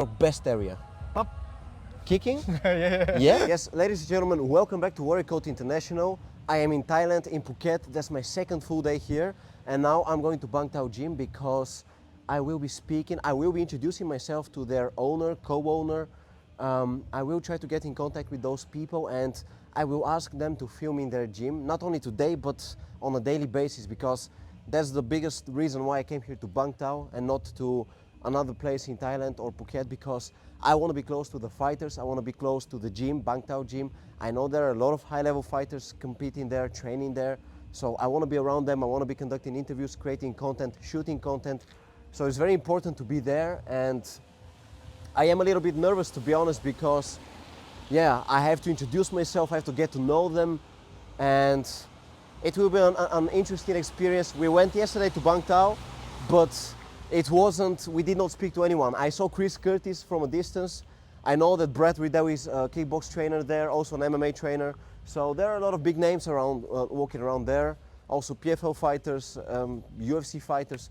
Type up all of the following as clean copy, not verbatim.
Your best area? Up. Kicking? Yeah. Yes, ladies and gentlemen, welcome back to Warrior Code International. I am in Thailand, in Phuket. That's my second full day here. And now I'm going to Bangtao Gym because I will be speaking, I will be introducing myself to their owner, co-owner. I will try to get in contact with those people and I will ask them to film in their gym, not only today, but on a daily basis, because that's the biggest reason why I came here to Bangtao and not to another place in Thailand or Phuket, because I want to be close to the fighters. I want to be close to the gym, Bangtao Gym. I know there are a lot of high-level fighters competing there, training there. So I want to be around them. I want to be conducting interviews, creating content, shooting content. So it's very important to be there. And I am a little bit nervous, to be honest, because yeah, I have to introduce myself. I have to get to know them. And it will be an interesting experience. We went yesterday to Bangtao, but we did not speak to anyone. I saw Chris Curtis from a distance. I know that Brad Riddell is a kickbox trainer there, also an MMA trainer. So there are a lot of big names around, walking around there. Also PFL fighters, UFC fighters,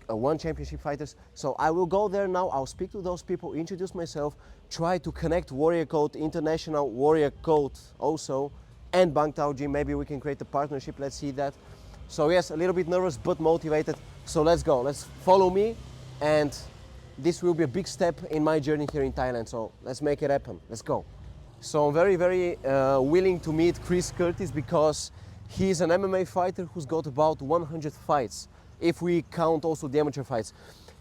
one championship fighters. So I will go there now, I'll speak to those people, introduce myself, try to connect Warrior Code International, Warrior Code also, and Bangtao Gym. Maybe we can create a partnership, let's see that. So yes, a little bit nervous, but motivated. So let's go, let's follow me. And this will be a big step in my journey here in Thailand. So let's make it happen, let's go. So I'm very, very willing to meet Chris Curtis because he's an MMA fighter who's got about 100 fights, if we count also the amateur fights.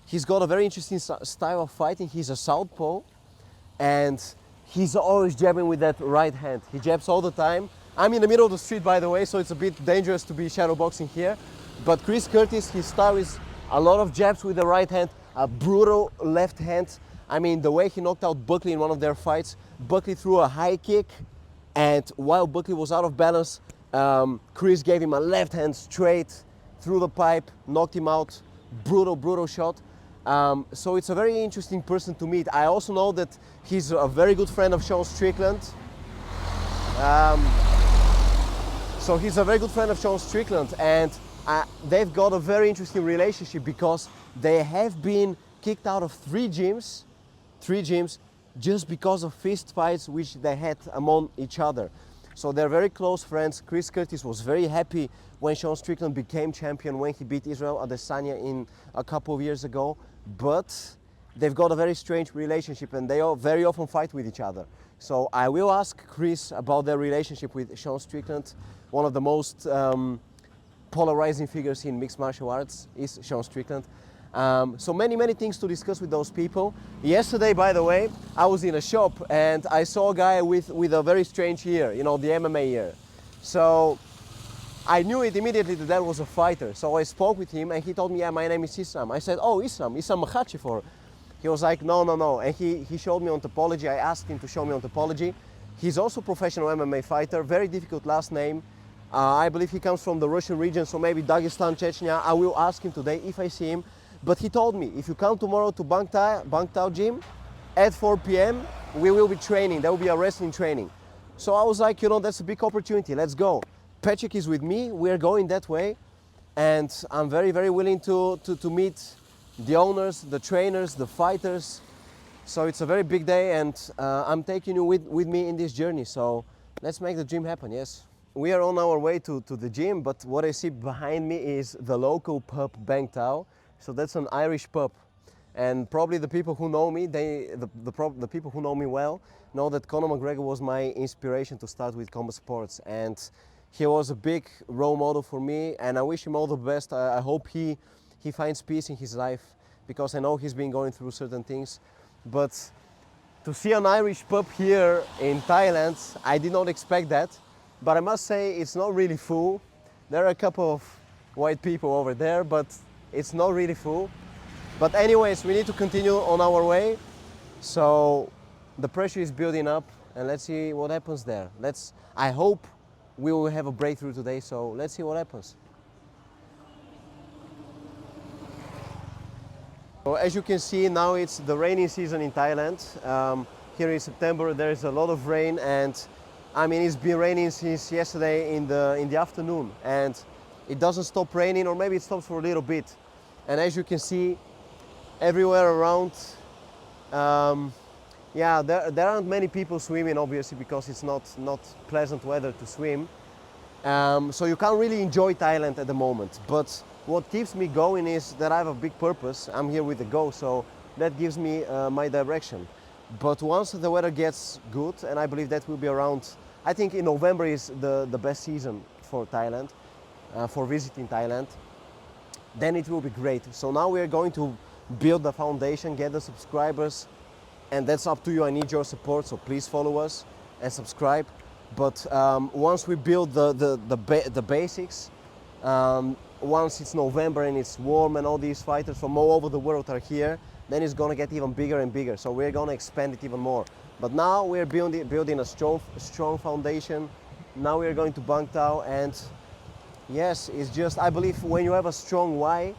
He's got a very interesting style of fighting. He's a southpaw and he's always jabbing with that right hand. He jabs all the time. I'm in the middle of the street, by the way, so it's a bit dangerous to be shadow boxing here. But Chris Curtis, his style is a lot of jabs with the right hand, a brutal left hand. I mean, the way he knocked out Buckley in one of their fights, Buckley threw a high kick, and while Buckley was out of balance, Chris gave him a left hand straight through the pipe, knocked him out. Brutal, brutal shot. So it's a very interesting person to meet. I also know that he's a very good friend of Sean Strickland. So he's a very good friend of Sean Strickland, and they've got a very interesting relationship because they have been kicked out of three gyms just because of fist fights which they had among each other. So they're very close friends. Chris Curtis was very happy when Sean Strickland became champion, when he beat Israel Adesanya in a couple of years ago. But they've got a very strange relationship and they all very often fight with each other. So I will ask Chris about their relationship with Sean Strickland. One of the most polarizing figures in mixed martial arts is Sean Strickland. So many things to discuss with those people. Yesterday, by the way, I was in a shop and I saw a guy with a very strange ear, you know, the MMA ear. So I knew it immediately that was a fighter. So I spoke with him and he told me, yeah, my name is Isam. I said, oh, Isam Makhachev. Or he was like, no. And he showed me ontology. I asked him to show me ontology. He's also a professional MMA fighter, very difficult last name. I believe he comes from the Russian region, so maybe Dagestan, Chechnya. I will ask him today if I see him. But he told me, if you come tomorrow to Bangtao Gym at 4 p.m., we will be training. There will be a wrestling training. So I was like, you know, that's a big opportunity. Let's go. Patrick is with me. We're going that way. And I'm very, very willing to meet the owners, the trainers, the fighters. So it's a very big day and I'm taking you with me in this journey. So let's make the gym happen, yes. We are on our way to the gym, but what I see behind me is the local pub, Bangtao. So that's an Irish pub. And probably the people who know me, the people who know me well, know that Conor McGregor was my inspiration to start with combat sports. And he was a big role model for me, and I wish him all the best. I hope he finds peace in his life, because I know he's been going through certain things. But to see an Irish pub here in Thailand, I did not expect that. But I must say, it's not really full. There are a couple of white people over there, but it's not really full. But anyways, we need to continue on our way. So the pressure is building up and let's see what happens there. I hope we will have a breakthrough today, so let's see what happens. So as you can see, now it's the rainy season in Thailand. Here in September there is a lot of rain, and I mean, it's been raining since yesterday in the afternoon, and it doesn't stop raining, or maybe it stops for a little bit. And as you can see, everywhere around Yeah, there aren't many people swimming, obviously, because it's not pleasant weather to swim. So you can't really enjoy Thailand at the moment. But what keeps me going is that I have a big purpose. I'm here with the go, so that gives me my direction. But once the weather gets good, and I believe that will be around, I think in November is the best season for Thailand, for visiting Thailand, then it will be great. So now we are going to build the foundation, get the subscribers, and that's up to you. I need your support, so please follow us and subscribe. But once we build the basics, once it's November and it's warm and all these fighters from all over the world are here, then it's gonna get even bigger and bigger. So we're gonna expand it even more. But now we're building a strong foundation. Now we're going to Bangtao, and yes, it's just, I believe when you have a strong why,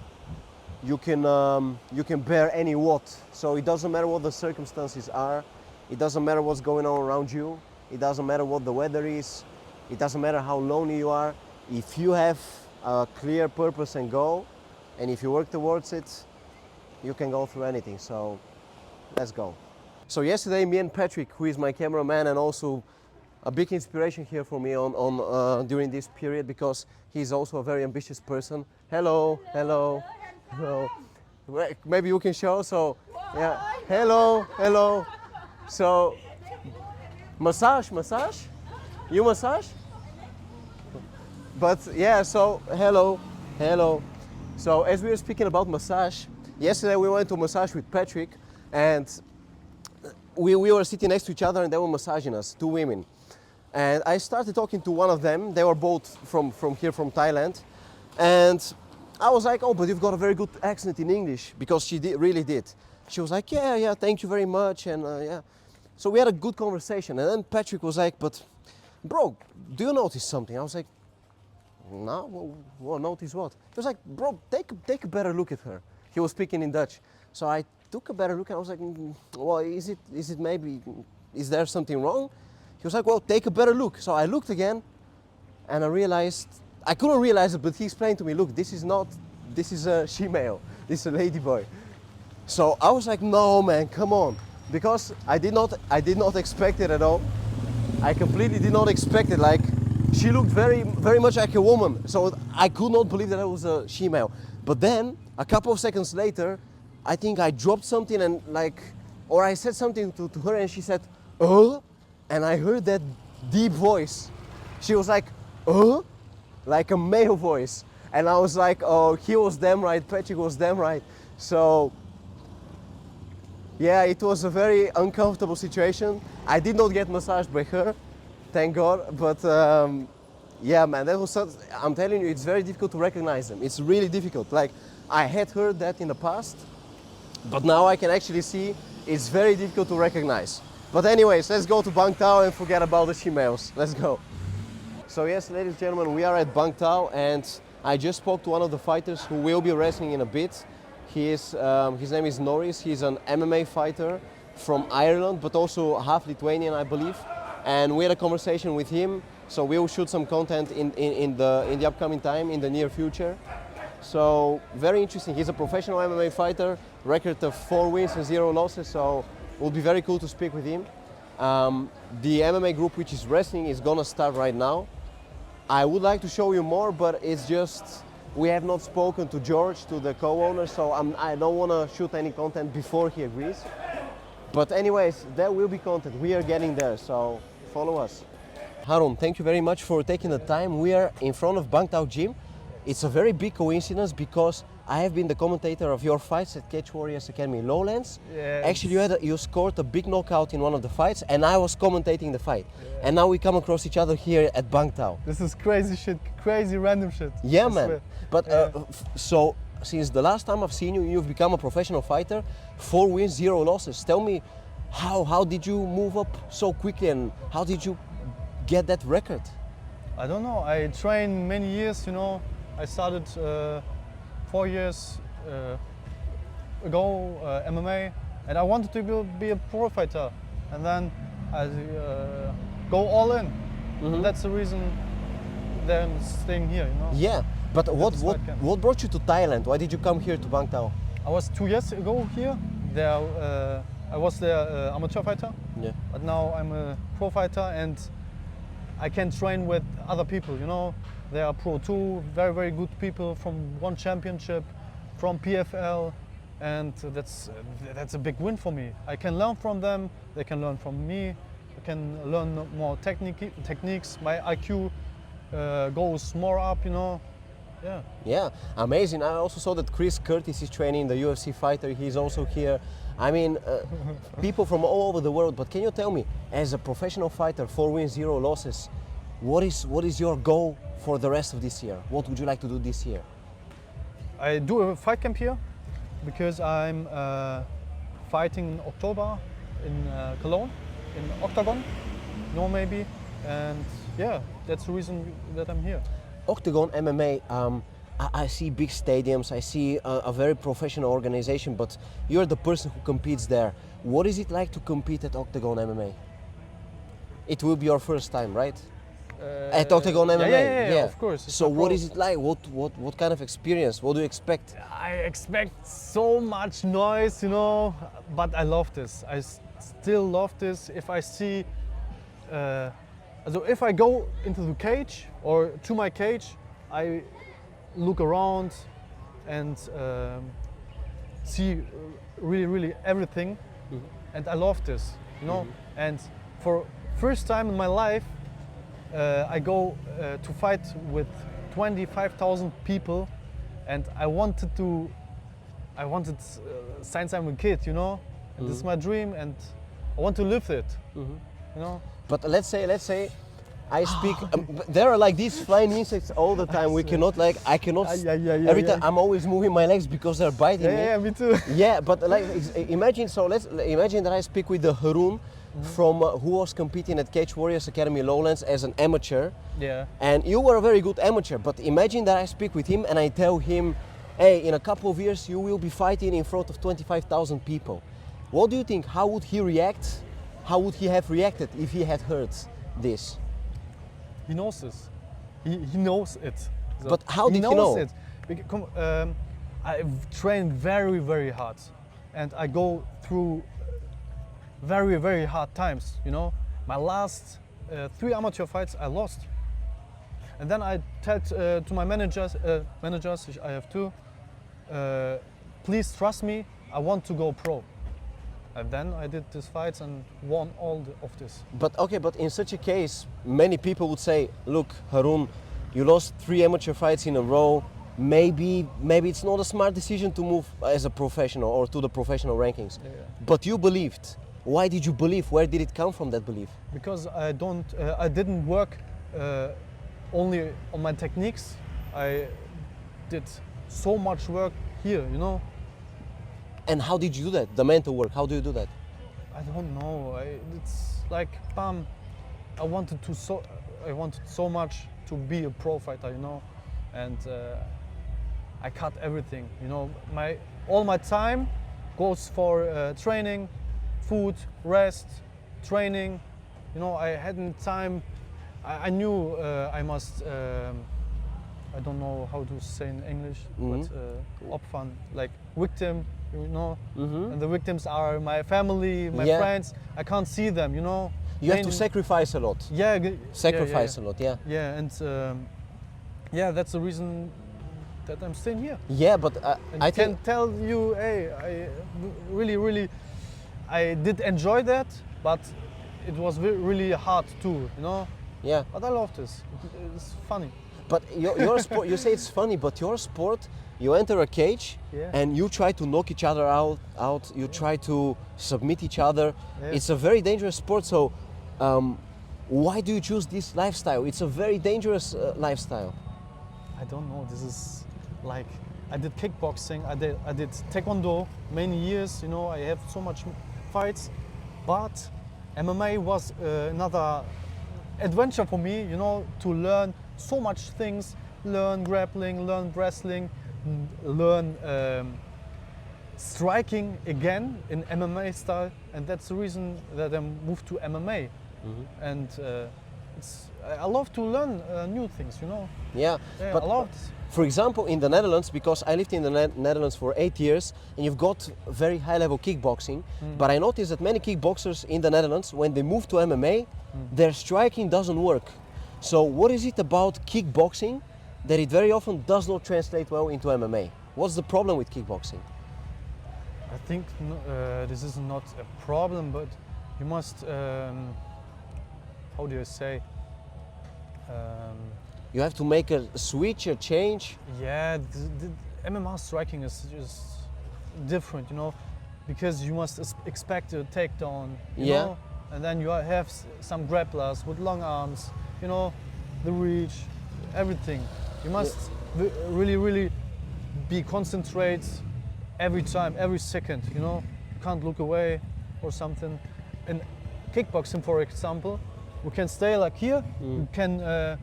you can bear any what. So it doesn't matter what the circumstances are. It doesn't matter what's going on around you. It doesn't matter what the weather is. It doesn't matter how lonely you are. If you have a clear purpose and goal, and if you work towards it, you can go through anything. So let's go. So yesterday, me and Patrick, who is my cameraman and also a big inspiration here for me during this period, because he's also a very ambitious person. Hello, hello, hello. Maybe you can show. So yeah, hello, hello. So massage. You massage? But yeah, so hello. So as we were speaking about massage, yesterday we went to massage with Patrick, and we were sitting next to each other and they were massaging us, two women. And I started talking to one of them. They were both from here, from Thailand. And I was like, oh, but you've got a very good accent in English, because she really did. She was like, yeah, thank you very much. And yeah. So we had a good conversation. And then Patrick was like, but bro, do you notice something? I was like, no, well, notice what? He was like, bro, take a better look at her. He was speaking in Dutch. So I took a better look and I was like, well, is it maybe, is there something wrong? He was like, well, take a better look. So I looked again and I couldn't realize it, but he explained to me, look, this is a she-male, this is a lady boy. So I was like, no man, come on. Because I did not expect it at all. I completely did not expect it. Like, she looked very, very much like a woman. So I could not believe that it was a she-male. But then, a couple of seconds later, I think I dropped something and or I said something to her and she said, oh? And I heard that deep voice. She was like, oh? Like a male voice. And I was like, oh, he was damn right, Patrick was damn right. So, yeah, it was a very uncomfortable situation. I did not get massaged by her, thank God. But yeah, man, that was I'm telling you, it's very difficult to recognize them. It's really difficult. Like, I had heard that in the past, but now I can actually see it's very difficult to recognize. But anyways, let's go to Bangtao and forget about the she-males. Let's go. So yes, ladies and gentlemen, we are at Bangtao, and I just spoke to one of the fighters who will be wrestling in a bit. His name is Norris. He's an MMA fighter from Ireland, but also half Lithuanian, I believe. And we had a conversation with him, so we will shoot some content in the upcoming time, in the near future. So very interesting. He's a professional MMA fighter, record of 4 wins and 0 losses. So it will be very cool to speak with him. The MMA group, which is wrestling, is gonna start right now. I would like to show you more, but it's just, we have not spoken to George, to the co-owner, so I don't want to shoot any content before he agrees. But anyways, there will be content. We are getting there, so follow us. Harun, thank you very much for taking the time. We are in front of Bangtao Gym. It's a very big coincidence because I have been the commentator of your fights at Cage Warriors Academy Lowlands. Yes. Actually, you scored a big knockout in one of the fights, and I was commentating the fight. Yeah. And now we come across each other here at Bangtao. This is crazy shit, crazy random shit. Yeah, I man. Swear. But so since the last time I've seen you, you've become a professional fighter. 4 wins, 0 losses. Tell me, how did you move up so quickly, and how did you get that record? I don't know. I trained many years. You know, I started 4 years ago MMA, and I wanted to be a pro fighter, and then I go all in. Mm-hmm. That's the reason that I'm staying here, you know. Yeah, but what brought you to Thailand? Why did you come here to Bangtao? I was 2 years ago here. There I was the amateur fighter, Yeah. but now I'm a pro fighter and I can train with other people, you know. They are pro too, very, very good people from one championship, from PFL, and that's a big win for me. I can learn from them, they can learn from me, I can learn more techniques, my IQ goes more up, you know. Yeah. Yeah, amazing. I also saw that Chris Curtis is training, the UFC fighter. He's also here. I mean, people from all over the world. But can you tell me, as a professional fighter, 4 wins, 0 losses, what is your goal for the rest of this year? What would you like to do this year? I do a fight camp here because I'm fighting in October in Cologne, in Octagon, you know, maybe. And yeah, that's the reason that I'm here. Octagon MMA, I see big stadiums, I see a very professional organization, but you're the person who competes there. What is it like to compete at Octagon MMA? It will be your first time, right? At Octagon MMA? Yeah, of course. It's So my what pro- is it like? What kind of experience? What do you expect? I expect so much noise, you know, but I love this. I still love this. If I see, so if I go into the cage or to my cage, I look around and see really, really everything, and I love this, you know. And for first time in my life, I go to fight with 25,000 people, and I wanted since I'm a kid, you know, and this is my dream, and I want to live it, you know. But let's say I speak. There are like these flying insects all the time. We cannot I cannot. Every time I'm always moving my legs because they're biting me. Yeah, me too. Yeah, but like imagine. So let's imagine that I speak with the Harun from who was competing at Cage Warriors Academy Lowlands as an amateur. Yeah. And you were a very good amateur. But imagine that I speak with him and I tell him, hey, in a couple of years you will be fighting in front of 25,000 people. What do you think? How would he react? How would he have reacted if he had heard this? He knows this. He knows it. So But how did he know? knows it. I've trained very, very hard, and I go through very, very hard times. You know, my last 3 amateur fights I lost, and then I told to my managers, I have 2. Please trust me. I want to go pro. And then I did these fights and won all of this. But okay, but in such a case, many people would say, look, Harun, you lost 3 amateur fights in a row. Maybe it's not a smart decision to move as a professional or to the professional rankings. Yeah. But you believed. Why did you believe? Where did it come from, that belief? Because I didn't work only on my techniques. I did so much work here, you know. And how did you do that? The mental work, how do you do that? I don't know. It's like, bam, I wanted so much to be a pro fighter, you know, and I cut everything, you know. All my time goes for training, food, rest, training. You know, I hadn't time. I knew I must. I don't know how to say in English, but opfern, like victim, you know. And the victims are my family, my friends. I can't see them, you know. You have to sacrifice a lot. Yeah. Sacrifice a lot, yeah. Yeah, and that's the reason that I'm staying here. Yeah, but I can tell you, hey, I really, I did enjoy that, but it was really hard too, you know. Yeah. But I love this. It's funny. But your sport, you say it's funny, but your sport, you enter a cage and you try to knock each other out. You try to submit each other. Yeah. It's a very dangerous sport. So, why do you choose this lifestyle? It's a very dangerous lifestyle. I don't know. This is like, I did kickboxing. I did taekwondo many years. You know, I have so much fights, but MMA was another adventure for me. You know, to learn so much things, learn grappling, learn wrestling, learn striking again in MMA style, and that's the reason that I moved to MMA. And I love to learn new things, you know. Yeah, Yeah, but I love this. for example, in the Netherlands, because I lived in the Netherlands for 8 years, and you've got very high-level kickboxing. But I noticed that many kickboxers in the Netherlands, when they move to MMA, their striking doesn't work. So, what is it about kickboxing that it very often does not translate well into MMA? What's the problem with kickboxing? I think this is not a problem, but you must, how do you say? You have to make a switch, a change. Yeah, the MMA striking is just different, you know, because you must expect a takedown, you know, and then you have some grapplers with long arms, you know, the reach, everything. You must really, really be concentrate every time, every second, you know. You can't look away or something. In kickboxing, for example, we can stay like here, we can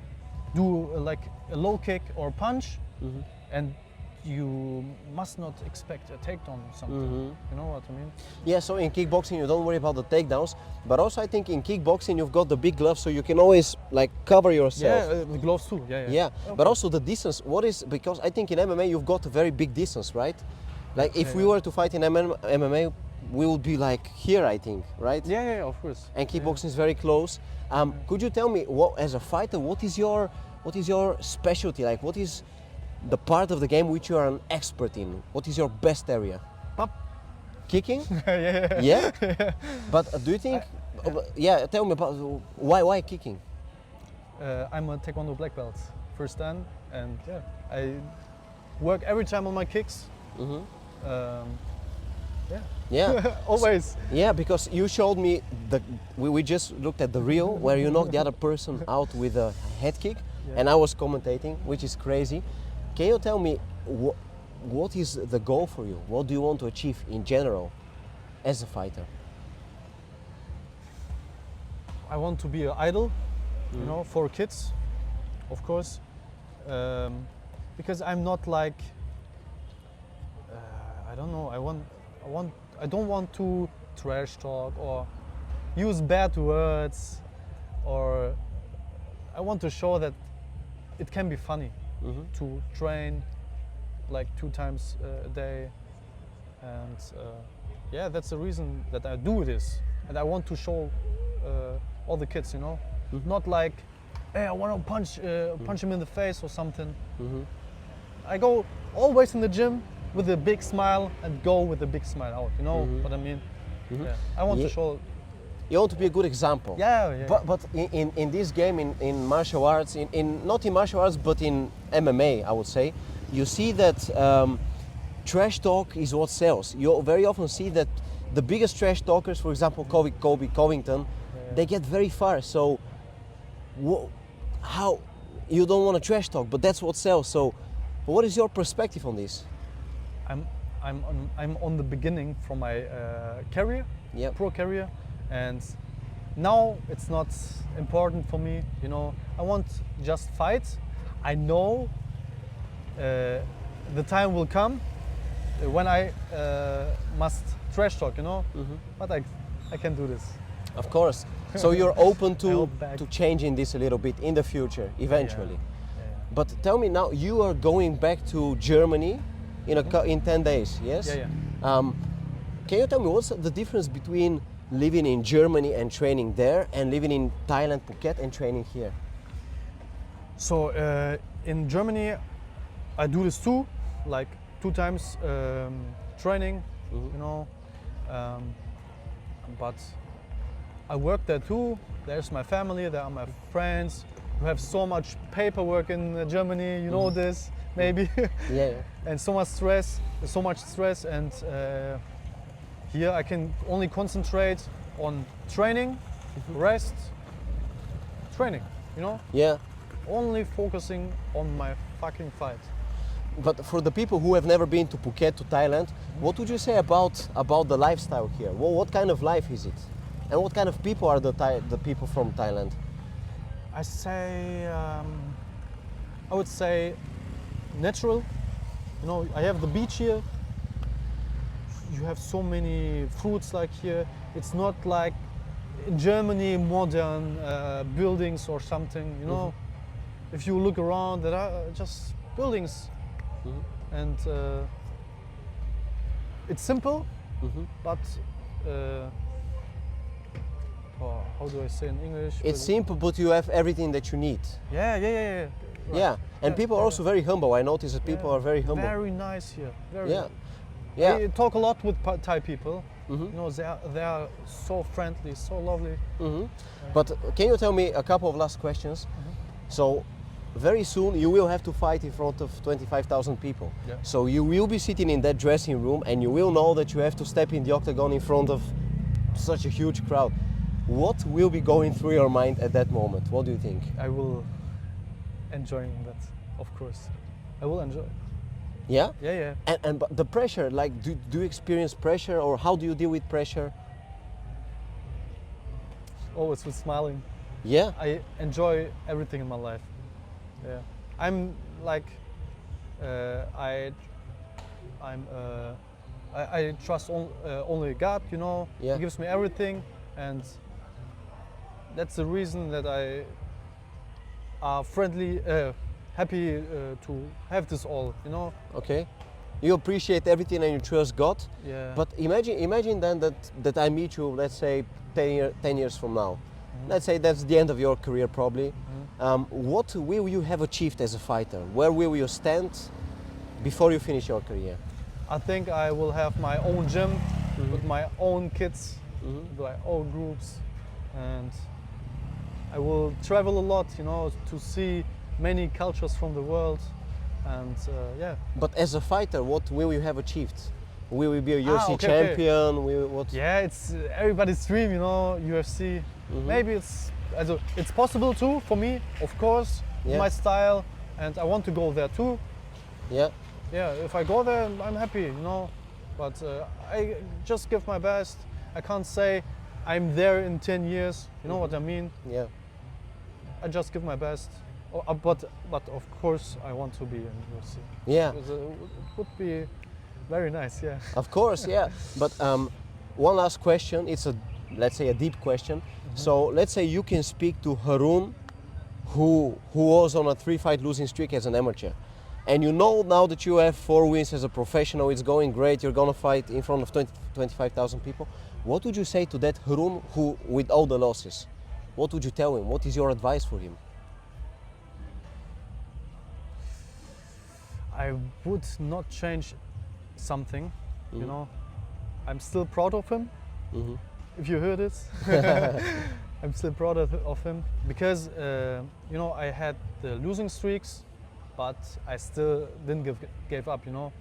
do like a low kick or punch, and you must not expect a takedown or something. You know what I mean? Yeah, so in kickboxing you don't worry about the takedowns, but also I think in kickboxing you've got the big gloves, so you can always like cover yourself. Yeah, the gloves too. Yeah. Yeah, Okay. but also the distance. What is, because I think in MMA you've got a very big distance, right? Like if we were to fight in MMA, we would be like here, I think, right? Yeah, of course. And kickboxing is very close. Could you tell me, what, as a fighter, what is your specialty? Like, what is the part of the game which you are an expert in? What is your best area? Pop. Kicking? Yeah. Yeah. But do you think? Yeah. Tell me about why kicking? I'm a Taekwondo black belt, first dan, and yeah, I work every time on my kicks. Yeah. Always. Yeah, because you showed me we just looked at the reel where you knocked the other person out with a head kick, and I was commentating, which is crazy. Can you tell me what is the goal for you? What do you want to achieve in general as a fighter? I want to be an idol, you know, for kids, of course, because I'm not like I don't know. I don't want to trash talk or use bad words, or I want to show that it can be funny to train like 2 times a day, and yeah, that's the reason that I do this, and I want to show all the kids, you know, not like, hey, I want to punch him in the face or something. I go always in the gym with a big smile and go with a big smile out, you know what I mean? Yeah. I want to show. You want to be a good example. Yeah. But in this game, in martial arts, not in martial arts, but in MMA, I would say, you see that trash talk is what sells. You very often see that the biggest trash talkers, for example, Kobe Covington, they get very far. So how you don't want to trash talk, but that's what sells. So what is your perspective on this? I'm on the beginning from my career, pro career, and now it's not important for me. You know, I want just fight. I know the time will come when I must trash talk. You know, but I can do this. Of course. So you're open to changing this a little bit in the future, eventually. Yeah. But tell me now, you are going back to Germany in 10 days, yes? Yeah. Can you tell me what's the difference between living in Germany and training there and living in Thailand, Phuket, and training here? So in Germany, I do this too, like 2 times training, you know, but I work there too. There's my family, there are my friends. We have so much paperwork in Germany, you know this, maybe. Yeah. And so much stress, and here I can only concentrate on training, rest, training, you know? Yeah. Only focusing on my fucking fight. But for the people who have never been to Phuket, to Thailand, what would you say about the lifestyle here? Well, what kind of life is it? And what kind of people are the people from Thailand? I would say natural. You know, I have the beach here. You have so many fruits like here. It's not like in Germany, modern buildings or something, you know. If you look around, there are just buildings, and it's simple, but how do I say in English? It's simple, but you have everything that you need. Yeah. Right. Yeah, and people are also very humble. I notice that people are very humble. Very nice here. Very. Yeah. I talk a lot with Thai people. You know, they are so friendly, so lovely. But can you tell me a couple of last questions? So, very soon you will have to fight in front of 25,000 people. Yeah. So you will be sitting in that dressing room and you will know that you have to step in the octagon in front of such a huge crowd. What will be going through your mind at that moment? What do you think? I will enjoy that, of course. I will enjoy. Yeah? Yeah. And but the pressure, like do you experience pressure, or how do you deal with pressure? Always with smiling. Yeah? I enjoy everything in my life. Yeah. I'm like, I trust only God, you know. Yeah. He gives me everything, and that's the reason that I are friendly, happy to have this all, you know. Okay. You appreciate everything and you trust God. Yeah. But imagine then that I meet you, let's say 10 years from now. Let's say that's the end of your career probably. What will you have achieved as a fighter? Where will you stand before you finish your career? I think I will have my own gym with my own kids, with my own groups, and I will travel a lot, you know, to see many cultures from the world, and yeah. But as a fighter, what will you have achieved? Will you be a UFC Okay. champion? What? Yeah, it's everybody's dream, you know, UFC. Maybe it's possible too for me, of course, Yeah. my style, and I want to go there too. Yeah. Yeah, if I go there, I'm happy, you know. But I just give my best. I can't say I'm there in 10 years. You know what I mean? Yeah. I just give my best. But of course, I want to be in UFC. Yeah. Because, it would be very nice. Yeah. Of course, yeah. But one last question. It's let's say a deep question. So let's say you can speak to Harun, who was on a 3-fight losing streak as an amateur, and you know now that you have 4 wins as a professional, it's going great. You're gonna fight in front of 25,000 people. What would you say to that Harun, who with all the losses? What would you tell him? What is your advice for him? I would not change something. You know, I'm still proud of him. If you heard this, I'm still proud of him because you know, I had the losing streaks, but I still didn't give up. You know,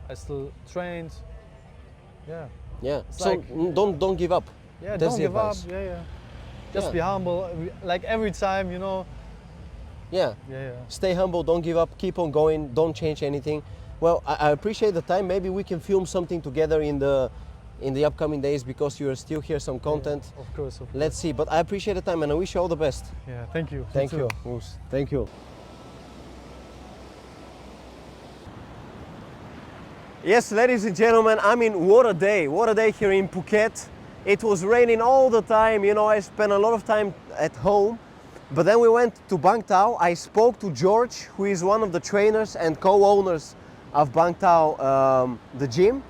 I still trained. Yeah. Yeah. It's So like- don't give up. Yeah. That's don't the give up. advice. Yeah. Just Yeah. be humble. Like every time, you know. Yeah. Yeah. Stay humble. Don't give up. Keep on going. Don't change anything. Well, I appreciate the time. Maybe we can film something together in the upcoming days because you are still here, some content. Of course. Let's see. But I appreciate the time and I wish you all the best. Yeah. Thank you. Thank too. you. Thank you. Yes, ladies and gentlemen, I mean, what a day here in Phuket. It was raining all the time, you know, I spent a lot of time at home. But then we went to Bangtao. I spoke to George, who is one of the trainers and co-owners of Bangtao, the gym.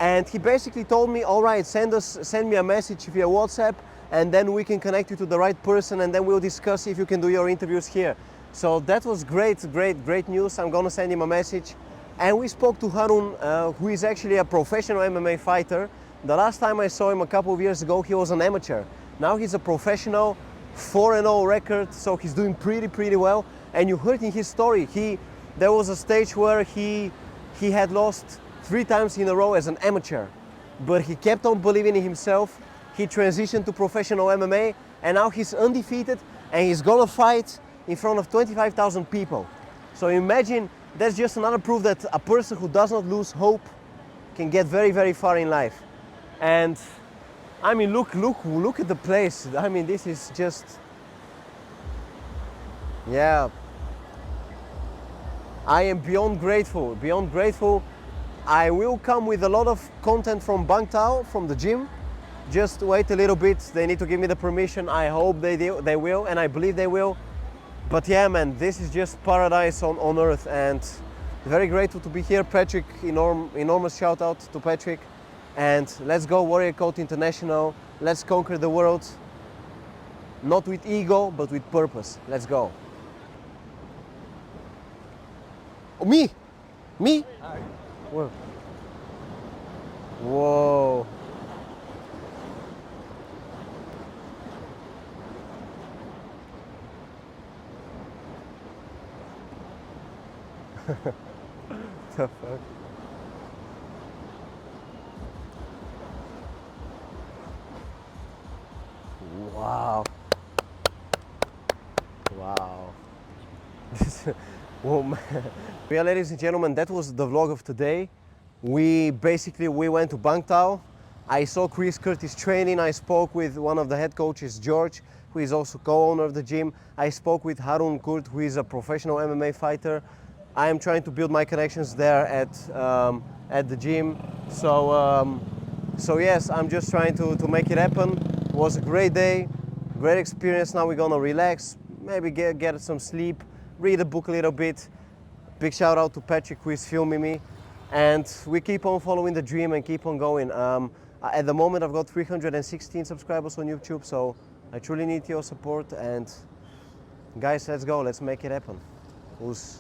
And he basically told me, all right, send me a message via WhatsApp, and then we can connect you to the right person, and then we'll discuss if you can do your interviews here. So that was great news. I'm gonna send him a message. And we spoke to Harun, who is actually a professional MMA fighter. The last time I saw him a couple of years ago, he was an amateur. Now he's a professional, 4-0 record, so he's doing pretty well. And you heard in his story, there was a stage where he had lost 3 times in a row as an amateur, but he kept on believing in himself. He transitioned to professional MMA, and now he's undefeated, and he's gonna fight in front of 25,000 people. So imagine, that's just another proof that a person who does not lose hope can get very far in life. And I mean, look at the place. I mean, this is just, yeah. I am beyond grateful. I will come with a lot of content from Bangtao, from the gym, just wait a little bit. They need to give me the permission. I hope they will, and I believe they will. But yeah, man, this is just paradise on earth, and very grateful to be here. Patrick, enormous shout out to Patrick. And let's go Warrior Code International. Let's conquer the world. Not with ego, but with purpose. Let's go. Oh, me? Whoa. Whoa. The fuck? Wow. Wow. Oh, man. Yeah, ladies and gentlemen, that was the vlog of today. We went to Bangtao. I saw Chris Curtis training. I spoke with one of the head coaches, George, who is also co-owner of the gym. I spoke with Harun, who is a professional MMA fighter. I am trying to build my connections there at the gym. So yes, I'm just trying to make it happen. It was a great day, great experience. Now we're gonna relax, maybe get some sleep, read a book a little bit. Big shout out to Patrick, who is filming me. And we keep on following the dream and keep on going. At the moment, I've got 316 subscribers on YouTube, so I truly need your support. And guys, let's go, let's make it happen. Oes.